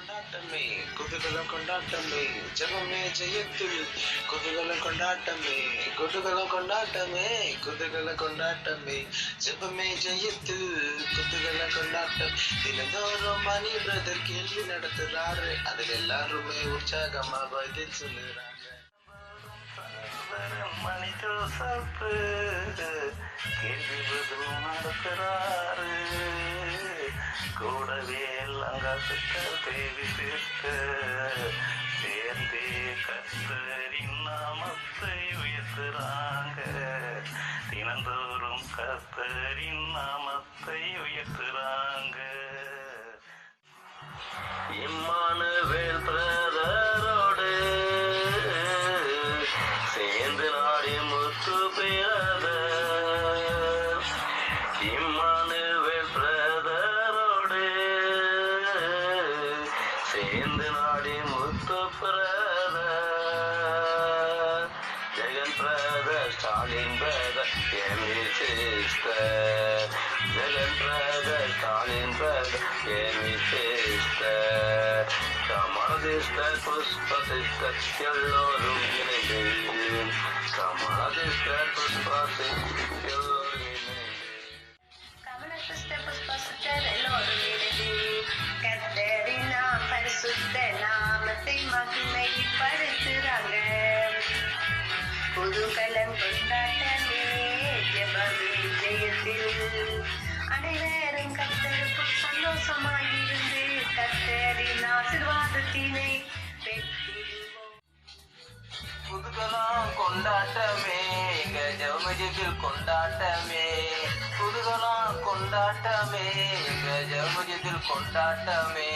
கொண்டாட்டமே குதூகலம் கொண்டாட்டமே ஜெபமே ஜெயத்தில் குதூகலம் கொண்டாட்டமே குதூகலம் கொண்டாட்டமே குதூகலம் கொண்டாட்டமே ஜெபமே ஜெயத்தில் குதூகலம் கொண்டாட்டம் தினந்தோறும் மணி பிரதர் கேள்வி நடத்துறாரு அதில் எல்லாருமே உற்சாகமா பதில் சொல்லுறாங்க மணி ஜோசப்பு கேள்வி பதில் நடத்துறாரு கூடவே தேவி சேர்ந்தே கர்த்தரின் நாமத்தை உயர்த்துறாங்க தினந்தோறும் கர்த்தரின் நாமத்தை உயர்த்துறாங்க இம்மானுவேல் பிரதரோடு சேர்ந்து நாடி முத்து பேரத இம்மானுவேல் பிரதரோடு சேர்ந்து Nadi Muthu brother Jegan brother Stalin brother Amy sister Jegan brother Stalin brother Amy sister Kamal sister Pushpa sister எல்லோரும் இணைந்து கமல் சிஸ்டர் புஷ்ப சிஸ்டர் எல்லோரும் இணைந்து கமல சிஸ்டர் புஷ்ப சிஸ்டர் எல்லோரும் இணைந்து கர்த்தரின் பரிசுத்த நாமத்தை மகிமைப்படுத்துறாங்க புதுகலம் கொண்டாட்டமே ஜெபமே ஜெயத்தில் அனைவரும் கர்த்தருக்குள் சந்தோஷமாயிருந்து கர்த்தரின் ஆசீர்வாதத்தினை பெற்றிடுவோம். புதுகலம் கொண்டாட்டமே ஜெபமஜத்தில் கொண்டாட்டமே புதுகலம் கொண்டாட்டமே ஜெபமஜத்தில் கொண்டாட்டமே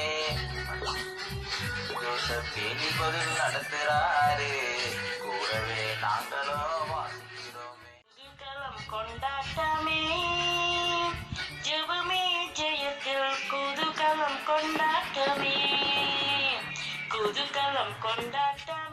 ஜோசப் கேள்வி பதில் நடத்துறாரு கூடவே நாங்களும் வாசிக்கிறோமே புதுகலம் கொண்டாட்டமே ஜெபமே ஜெயத்தில் குதூகலம் கொண்டாட்டமே குதூகலம் கொண்டாட்டம்